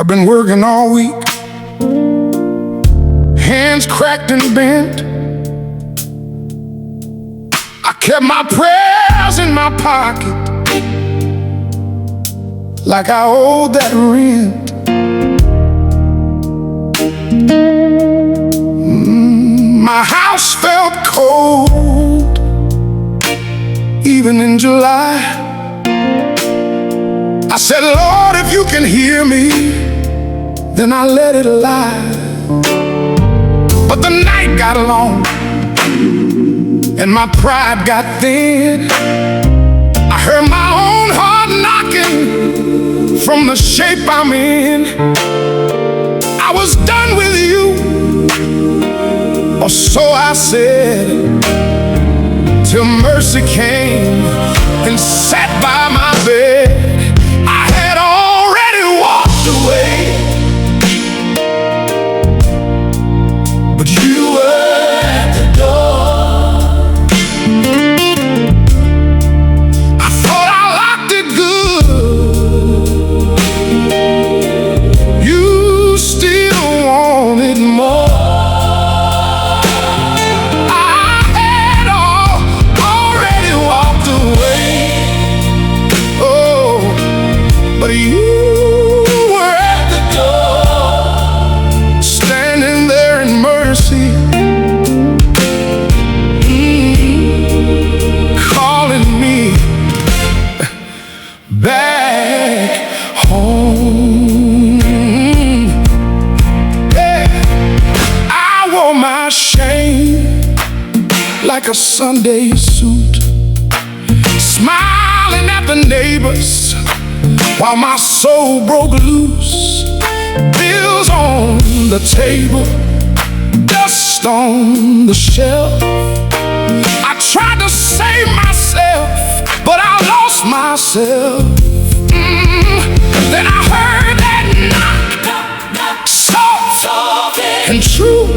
I've been working all week, hands cracked and bent. I kept my prayers in my pocket, like I owed that rent. My house felt cold, even in July. I said, Lord, if you can hear me, then I let it lie. But the night got long, and my pride got thin. I heard my own heart knocking from the shape I'm in. I was done with you, or so I said, till mercy came and sat by my bed. I had already walked away, but you were at the door. I thought I locked it good. You still wanted more. But you were at the door, standing there in mercy, calling me back home. Yeah. I wore my shame like a Sunday suit, smiling at the neighbors while my soul broke loose. Bills on the table, dust on the shelf. I tried to save myself, but I lost myself. Then I heard that knock, soft and true,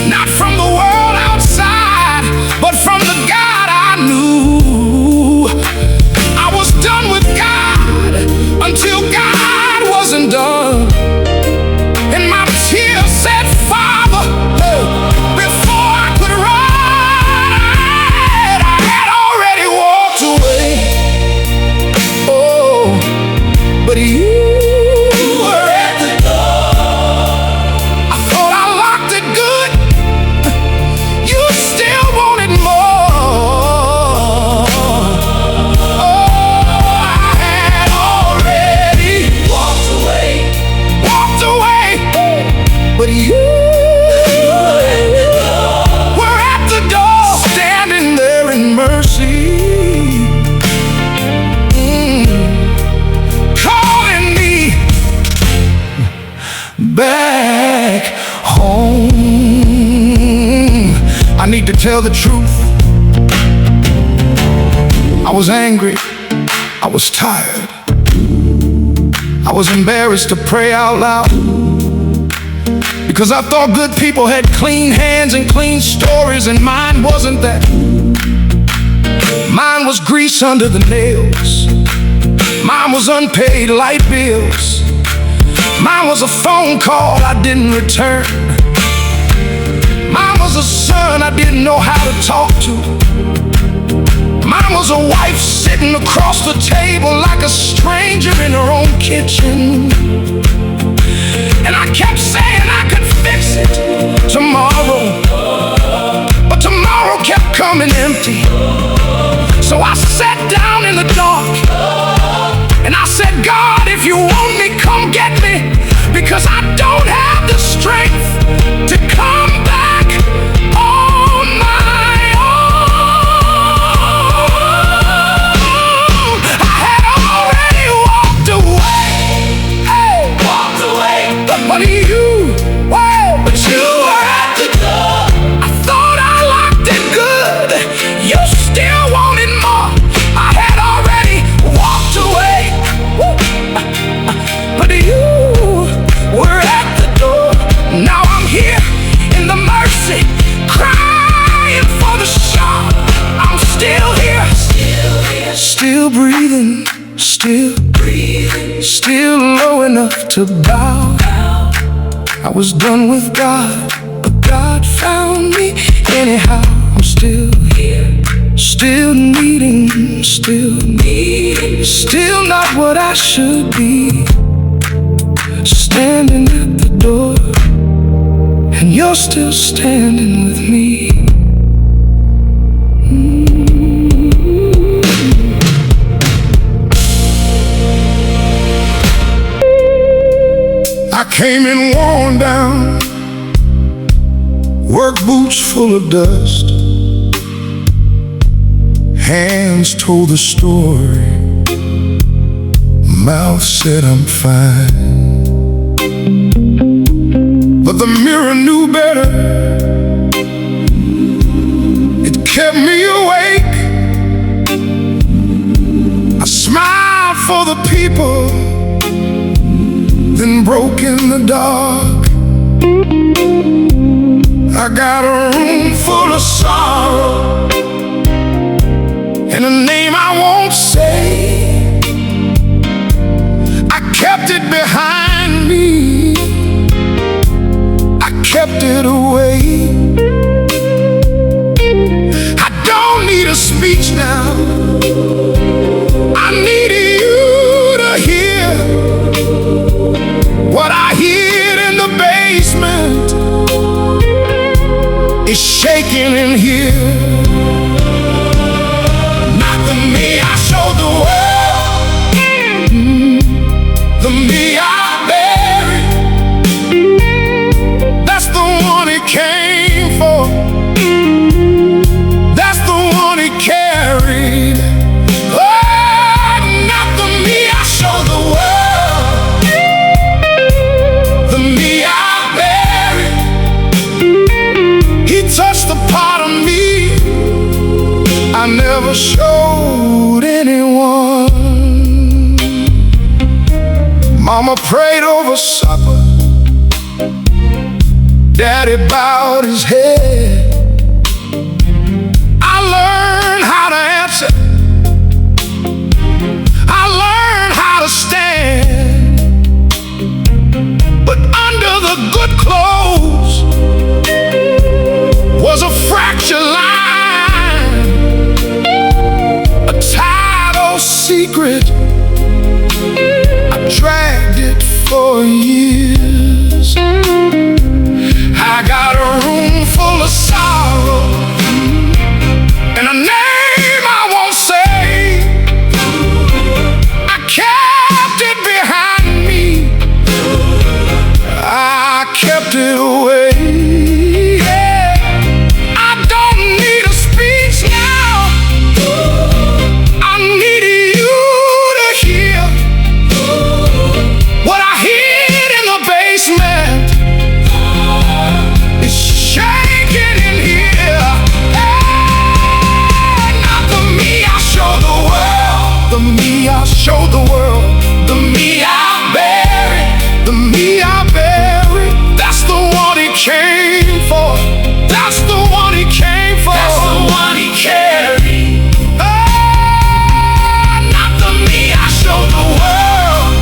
not from the world outside, but from the God I knew. I was done with God until God wasn't done, and my tears said, Father, before I could run, I had already walked away. Oh, but you were at the door. I thought I locked it good. You still wanted more. But you were at the door, standing there in mercy, calling me back home. I need to tell the truth. I was angry, I was tired, I was embarrassed to pray out loud, because I thought good people had clean hands and clean stories, and mine wasn't that. Mine was grease under the nails. Mine was unpaid light bills. Mine was a phone call I didn't return. Mine was a son I didn't know how to talk to. Mine was a wife sitting across the table like a stranger in her own kitchen. And I kept saying I could fix it tomorrow, but tomorrow kept coming empty. So I sat down in the dark, and I said, God, if you want me, come get me, because I don't have the strength to come back on my own. I had already walked away, but you were at the door. I thought I locked it good. You still wanted more. I had already walked away, but you were at the door. Now I'm here still low enough to bow. I was done with God, but God found me anyhow. I'm still here, still needing, still not what I should be. Standing at the door, and you're still standing with me. I came in worn down, work boots full of dust. Hands told the story, mouth said I'm fine. But the mirror knew better, it kept me awake. I smiled for the people, then broke in the dark. I got a room full of sorrow, and a name I won't say. I kept it behind me, I kept it away. I don't need a speech now, I need you to hear what I hid in the basement is shaking in here. Not the me I showed the world, the me I buried. That's the one he came for, that's the one he carried. Oh, not the me I showed the world, the me I buried. He touched the part of me I never showed anyone. Mama prayed over supper, Daddy bowed his head. I learned how to answer, I learned how to stand. But under the good clothes was a fractured line, a tired old secret. I dragged it for years. I got a room full of sorrow, and a name I won't say. I kept it behind me, I kept it away. Show the world, the me I buried, the me I buried. That's the one he came for, that's the one he came for, that's the one he carried. Oh, not the me I showed the world,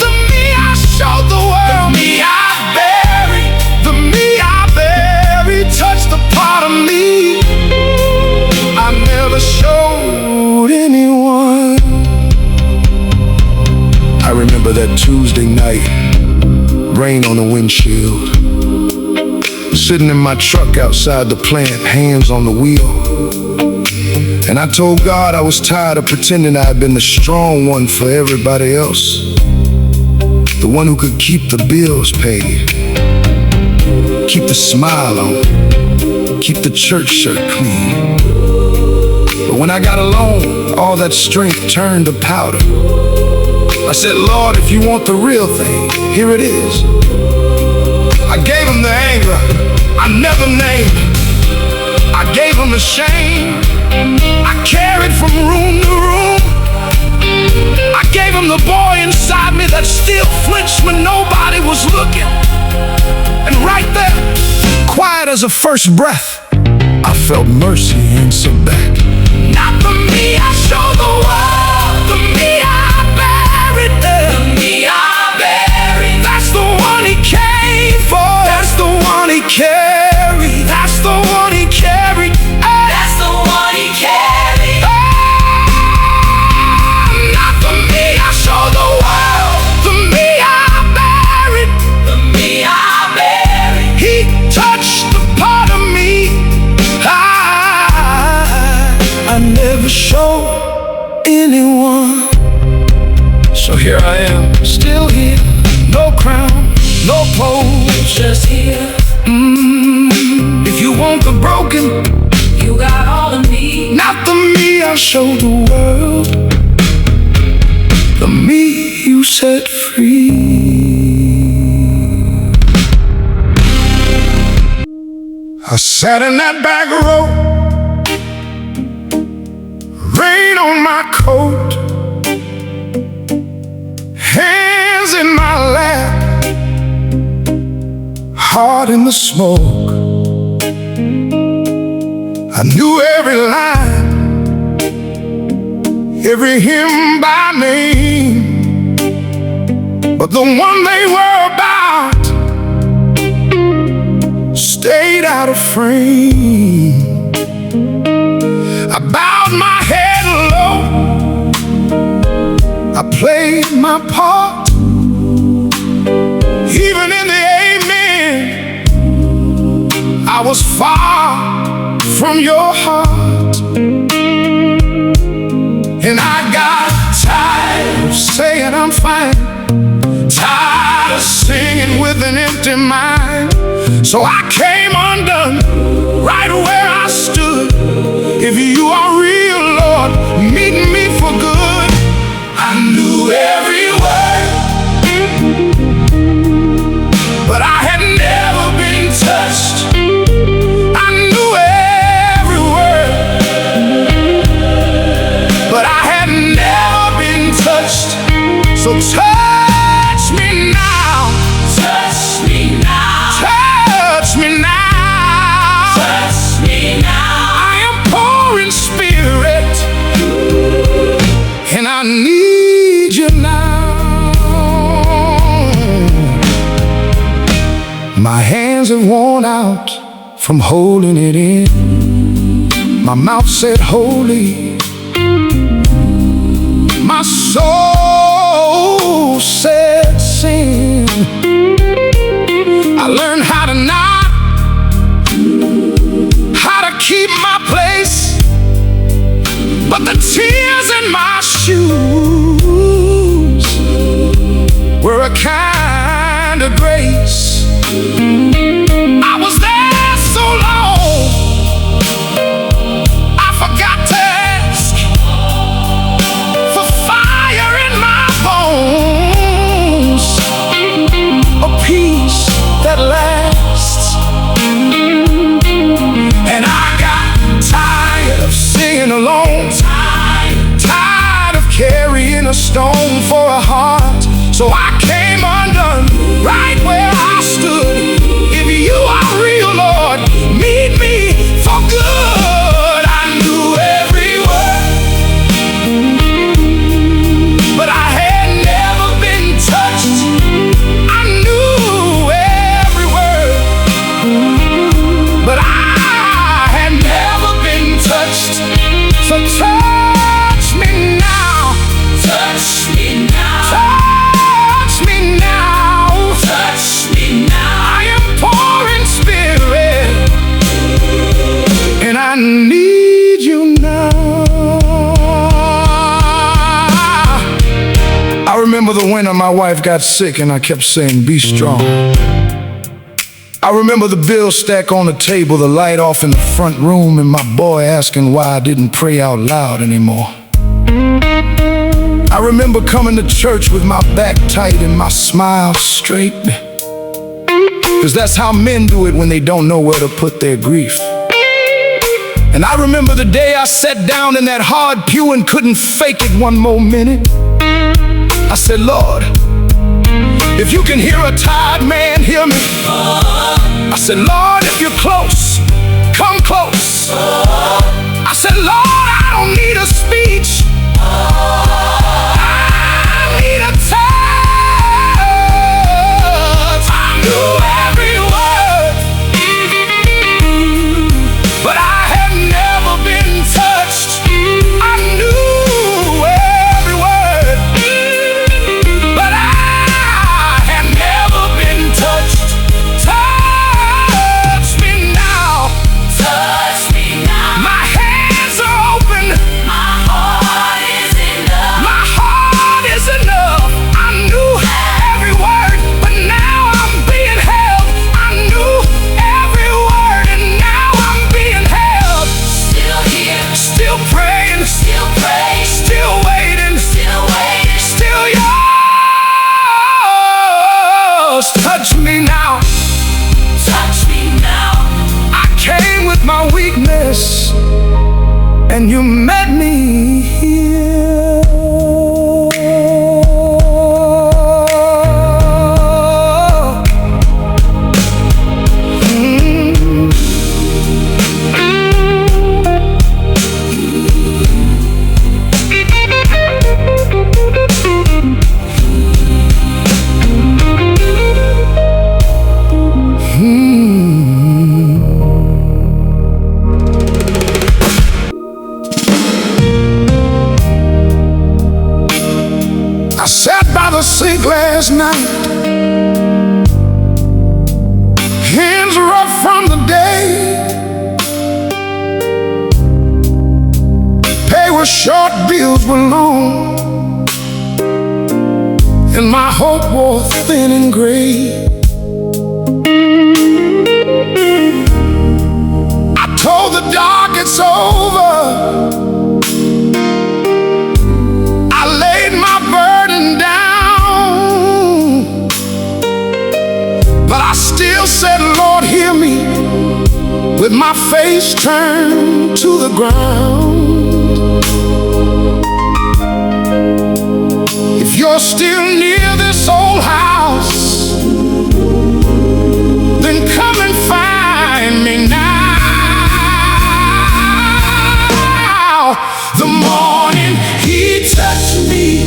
the me I showed the world, the me I buried, the me I buried. Touched the part of me I never showed anyone. I remember that Tuesday night, rain on the windshield, sitting in my truck outside the plant, hands on the wheel. And I told God I was tired of pretending I had been the strong one for everybody else, the one who could keep the bills paid, keep the smile on, keep the church shirt clean. But when I got alone, all that strength turned to powder. I said, Lord, if you want the real thing, here it is. I gave him the anger I never named, I gave him the shame I carried from room to room. I gave him the boy inside me that still flinched when nobody was looking. And right there, quiet as a first breath, I felt mercy answer back. Not the me I showed the world, the me I buried, So here I am, still here. No crown, no pose, just here. If you want the broken, You got all of me. not the me I show the world, the me you set free. I sat in that back row, rain on my coat, hands in my lap, heart in the smoke. I knew every line, every hymn by name, but the one they were about stayed out of frame. I bowed my head low, I played my part, even in the amen. I was far from your heart, and I got tired of saying I'm fine, tired of singing with an empty mind. So I came undone right where I stood. If you are real, Lord, meet me for good. I knew every word, but I had never been touched. I knew every word, but I had never been touched. So touch me now, Touch me now. touch me now, Touch me now. I am poor in spirit, and I need you now. My hands have worn out from holding it in. My mouth said holy, my soul said sin. I learned how to nod, how to keep my place, but the tears in my shoes were a kind of grace. I was there so long, I forgot to ask for fire in my bones, a peace that lasts. And I got tired of singing alone, tired of carrying a stone for a heart. So I came undone right where I stood. If you are real, Lord, meet me for good. I knew every word, but I had never been touched. I knew every word, but I had never been touched. So touch me now, Touch me now. touch me now, Touch me now. I am poor in spirit, and I need you now. I remember the winter my wife got sick and I kept saying, be strong. I remember the bill stack on the table, the light off in the front room, and my boy asking why I didn't pray out loud anymore. I remember coming to church with my back tight and my smile straight, 'cause that's how men do it when they don't know where to put their grief. And I remember the day I sat down in that hard pew and couldn't fake it one more minute. I said, Lord, if you can hear a tired man, hear me. I said, Lord, if you're close, come close. I said, Lord, I don't need a speech, I need a touch. I knew every word, but I had never been touched. I knew every word, but I had never been touched. Touch me now, Touch me now. my hands are open, My heart and you met me here. I sat by the sink last night, hands rough from the day. Pay was short, bills were long, and my hope wore thin and gray. I told the dark it's over. I laid my burden down, but I still said, Lord, hear me, with my face turned to the ground. If you're still near this old house, then come and find me now. The morning he touched me,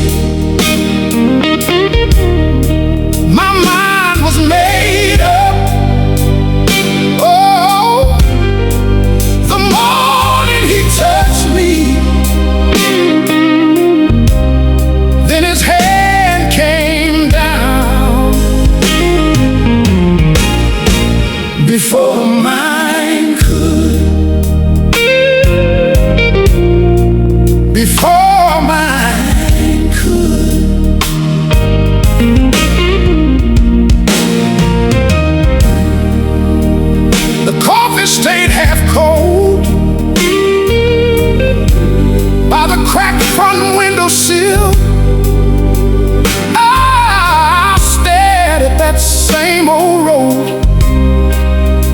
my mind was made up. Oh, the morning he touched me, then his hand came down before mine could. Before mine could. The coffee stayed half cold by the cracked front windowsill. I stared at that same old road,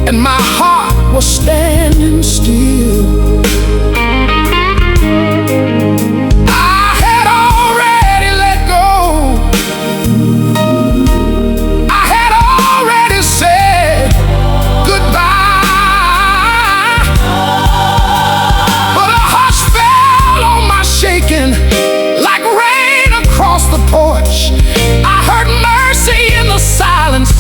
and my heart was standing still. Like rain across the porch, I heard mercy in the silence,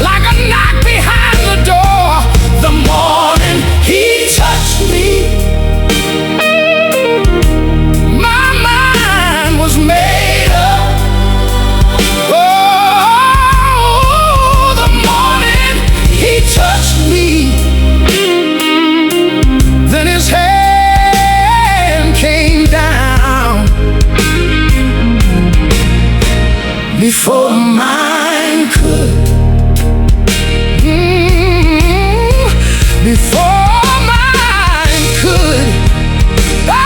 like a knock behind the door. The morning he touched me, my mind was made up. Oh, the morning he touched me, then his hand came down before mine could. Before mine could. Oh,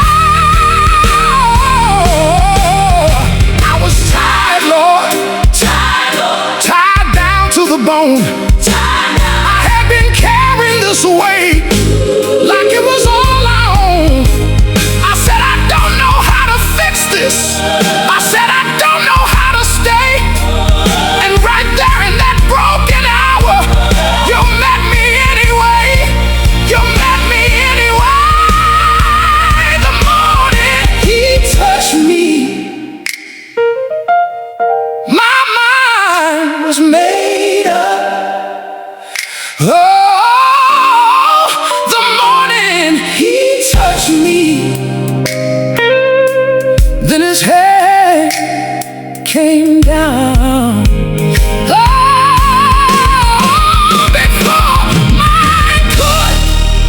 I was tired, Lord. Tired, Lord. Tied down to the bone. Tired down. I had been carrying this weight like it was all I own. I said, I don't know how to fix this. I said, I don't know how to stay. And right there in that broken hour, you met me anyway. You met me anyway. The morning he touched me, my mind was made up. Oh, the morning he touched me, then his head came down. Oh, before mine could.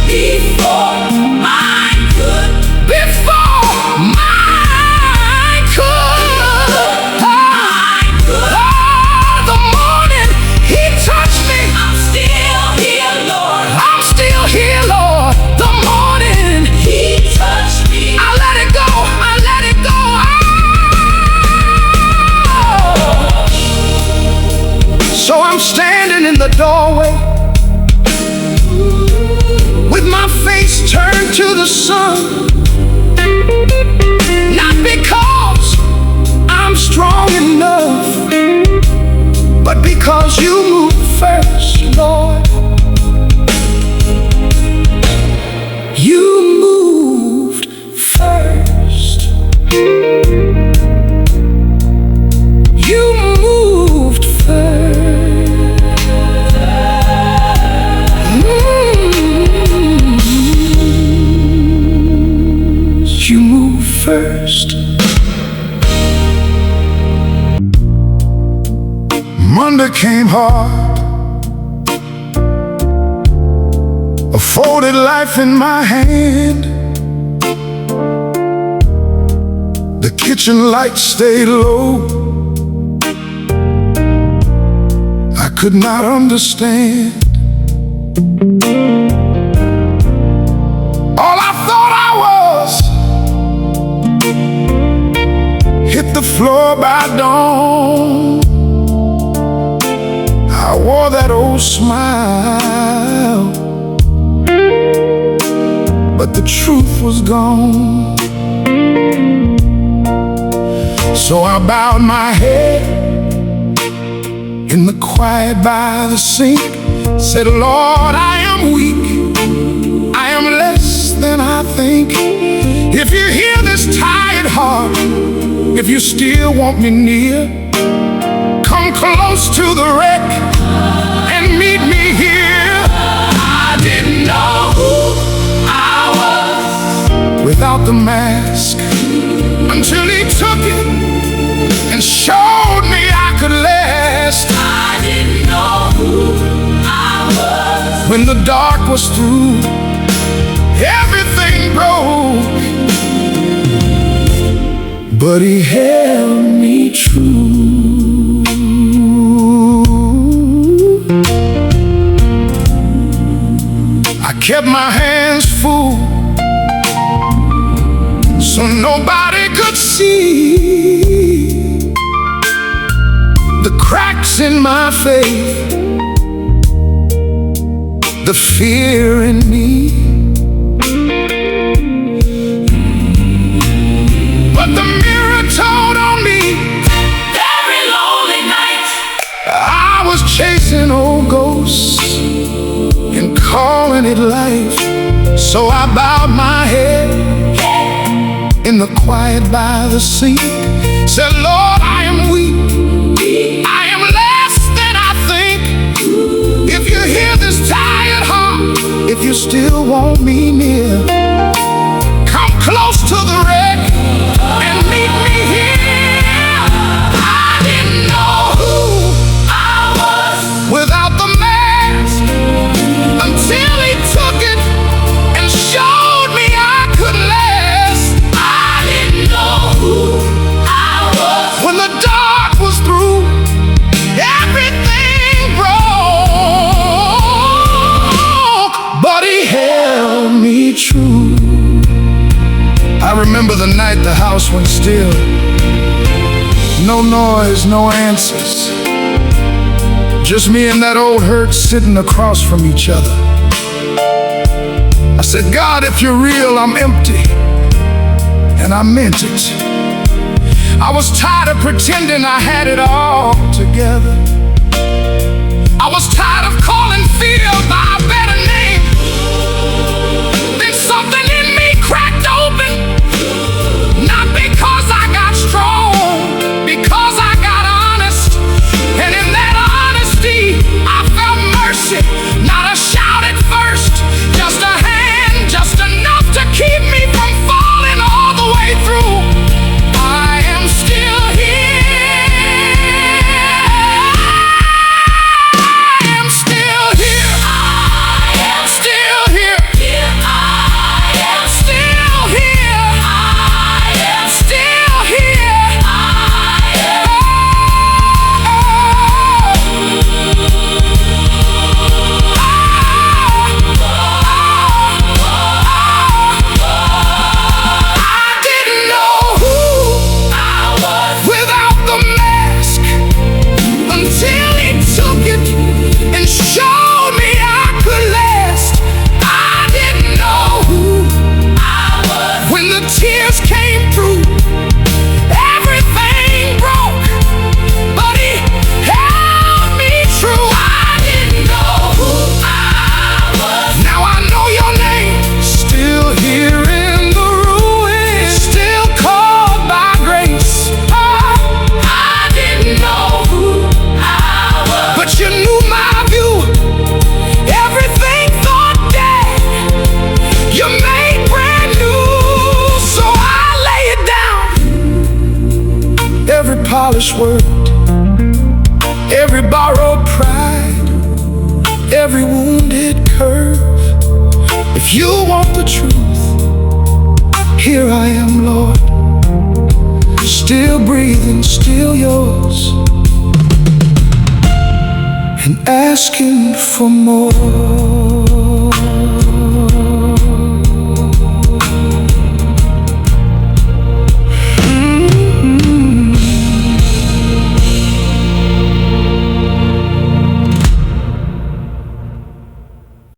Before mine could. Before mine could. Mine could. Oh, the morning he touched me, I'm still here, Lord. I'm still here, Lord. The morning he touched me, I let it go. I let it go. So I'm standing in the doorway with my face turned to the sun. Monday came hard, a folded life in my hand. The kitchen lights stayed low. I could not understand. All I thought I was hit the floor by dawn. I wore that old smile, but the truth was gone. So I bowed my head in the quiet by the sink, said, Lord, I am weak, I am less than I think. If you hear this tired heart, if you still want me near, come close to the wreck and meet me here. I didn't know who I was without the mask, until he took it and showed me I could last. I didn't know who I was when the dark was through, everything broke, but he held me true. I kept my hands full so nobody could see the cracks in my faith, the fear in me. But the mirror told on me every lonely night. I was chasing old ghosts and calling it life. So I bowed my head in the quiet by the sink, said, Lord, I am weak, I am less than I think. If you hear this tired heart, if you still want me near, come close to the wreck and meet me here. I didn't know who I was without the mask, until he took it and showed me I could last. I didn't know who I was When the dark was through, everything broke, but he held me true. I remember the night the house went still. No noise, no answers, just me and that old hurt sitting across from each other. I said, God, if you're real, I'm empty. And I meant it. I was tired of pretending I had it all together. I was tired of calling fear by a better name. Then something in me cracked open, not because I got strong, because I got honest. And in that honesty, I felt mercy, not a shout at first, just a hand, just enough to keep me from falling all the way through. I am still here. I am still here. I am Still here. here. I am Still here. I am Still here. I didn't know who I was without the mask, until he took it and showed me I could last. I didn't know who I was when the tears came through, everything broke, but he held me true. I didn't know who I was Now I know your name, still here in the ruins, still called by grace. I didn't know who I was But you knew my view, everything thought dead, you made brand new. So I lay it down, every polished word, every borrowed pride, every wounded curve. If you want the truth, here I am, Lord, still breathing, still yours, and asking for more.